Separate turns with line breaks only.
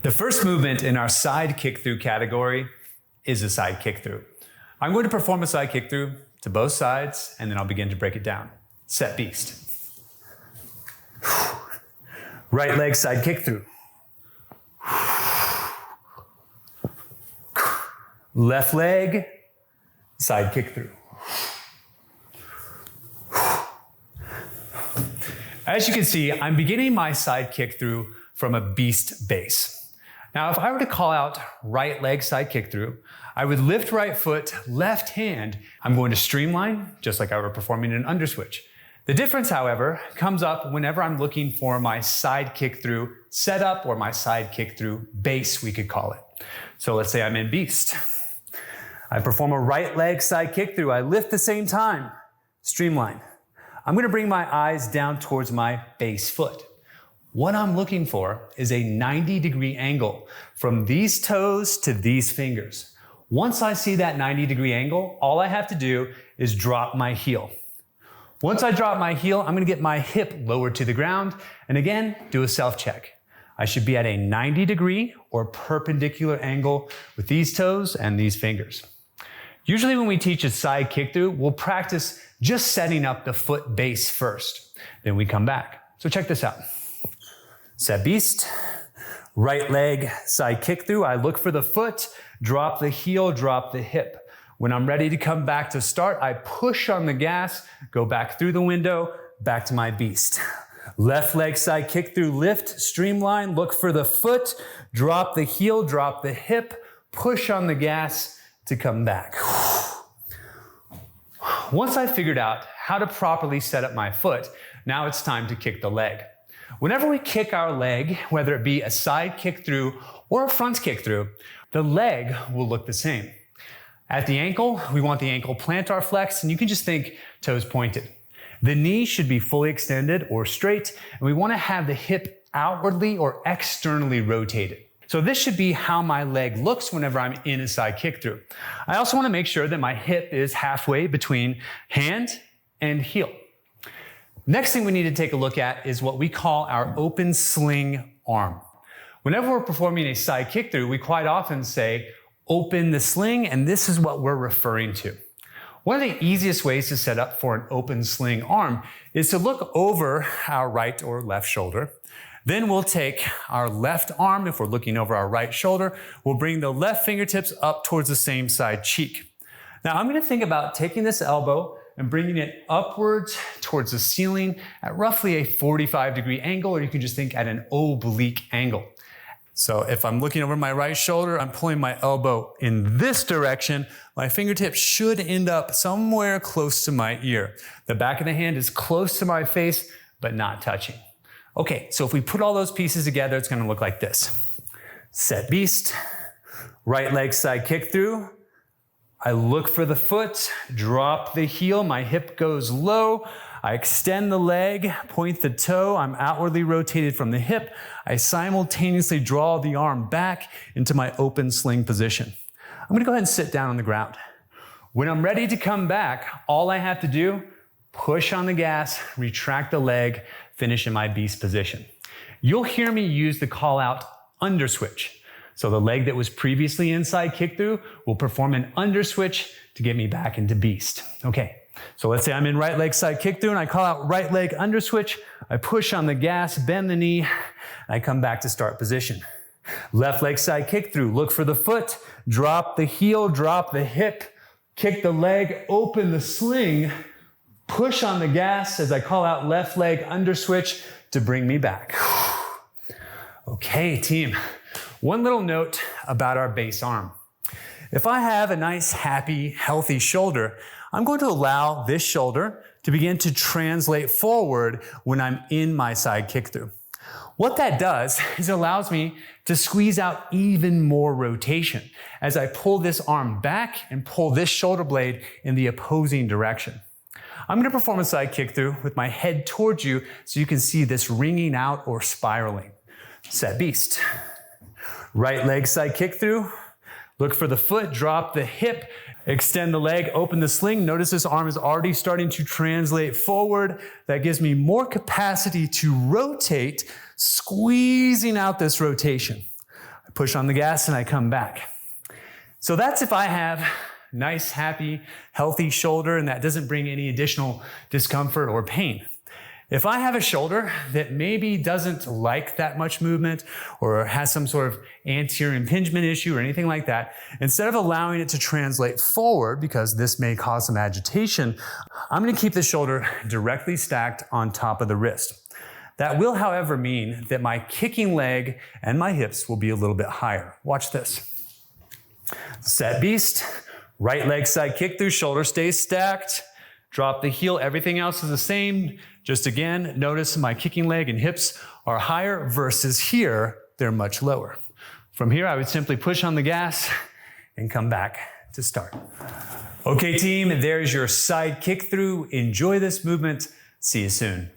The first movement in our side kick through category is a side kick through. I'm going to perform a side kick through to both sides, and then I'll begin to break it down. Set beast. Right leg side kick through. Left leg side kick through. As you can see, I'm beginning my side kick through from a beast base. Now, if I were to call out right leg side kick through, I would lift right foot, left hand. I'm going to streamline, just like I were performing an underswitch. The difference, however, comes up whenever I'm looking for my side kick through setup or my side kick through base, we could call it. So let's say I'm in beast. I perform a right leg side kick through. I lift the same time, streamline. I'm gonna bring my eyes down towards my base foot. What I'm looking for is a 90-degree angle from these toes to these fingers. Once I see that 90-degree angle, all I have to do is drop my heel. Once I drop my heel, I'm gonna get my hip lowered to the ground, and again, do a self-check. I should be at a 90-degree or perpendicular angle with these toes and these fingers. Usually when we teach a side kick through, we'll practice just setting up the foot base first. Then we come back. So check this out. Set beast, right leg side kick through. I look for the foot, drop the heel, drop the hip. When I'm ready to come back to start, I push on the gas, go back through the window, back to my beast. Left leg side kick through, lift, streamline, look for the foot, drop the heel, drop the hip, push on the gas to come back. Once I figured out how to properly set up my foot, now it's time to kick the leg. Whenever we kick our leg, whether it be a side kick through or a front kick through, the leg will look the same. At the ankle, we want the ankle plantar flex, and you can just think toes pointed. The knee should be fully extended or straight, and we want to have the hip outwardly or externally rotated. So this should be how my leg looks whenever I'm in a side kick through. I also want to make sure that my hip is halfway between hand and heel. Next thing we need to take a look at is what we call our open sling arm. Whenever we're performing a side kick through, we quite often say, open the sling, and this is what we're referring to. One of the easiest ways to set up for an open sling arm is to look over our right or left shoulder. Then we'll take our left arm, if we're looking over our right shoulder, we'll bring the left fingertips up towards the same side cheek. Now I'm gonna think about taking this elbow and bringing it upwards towards the ceiling at roughly a 45-degree angle, or you can just think at an oblique angle. So if I'm looking over my right shoulder, I'm pulling my elbow in this direction, my fingertips should end up somewhere close to my ear. The back of the hand is close to my face, but not touching. Okay, so if we put all those pieces together, it's gonna look like this. Set beast, right leg side kick through. I look for the foot, drop the heel, my hip goes low. I extend the leg, point the toe, I'm outwardly rotated from the hip. I simultaneously draw the arm back into my open sling position. I'm gonna go ahead and sit down on the ground. When I'm ready to come back, all I have to do, push on the gas, retract the leg, finish in my beast position. You'll hear me use the call out underswitch. So the leg that was previously inside kick through will perform an underswitch to get me back into beast. Okay, so let's say I'm in right leg side kick through and I call out right leg underswitch. I push on the gas, bend the knee, and I come back to start position. Left leg side kick through, look for the foot, drop the heel, drop the hip, kick the leg, open the sling, push on the gas as I call out left leg underswitch to bring me back. Okay, team. One little note about our base arm. If I have a nice, happy, healthy shoulder, I'm going to allow this shoulder to begin to translate forward when I'm in my side kick through. What that does is it allows me to squeeze out even more rotation as I pull this arm back and pull this shoulder blade in the opposing direction. I'm going to perform a side kick through with my head towards you so you can see this ringing out or spiraling. Set beast. Right leg side kick through. Look for the foot, drop the hip, extend the leg, open the sling. Notice this arm is already starting to translate forward. That gives me more capacity to rotate, squeezing out this rotation. push on the gas, and I come back. So that's if I have nice, happy, healthy shoulder and that doesn't bring any additional discomfort or pain. If I have a shoulder that maybe doesn't like that much movement or has some sort of anterior impingement issue or anything like that, instead of allowing it to translate forward, because this may cause some agitation, I'm going to keep the shoulder directly stacked on top of the wrist. That will, however, mean that my kicking leg and my hips will be a little bit higher. Watch this. Set beast, right leg side kick through, shoulder stays stacked. Drop the heel, everything else is the same. Just again, notice my kicking leg and hips are higher versus here, they're much lower. From here, I would simply push on the gas and come back to start. Okay, team, there's your side kick through. Enjoy this movement. See you soon.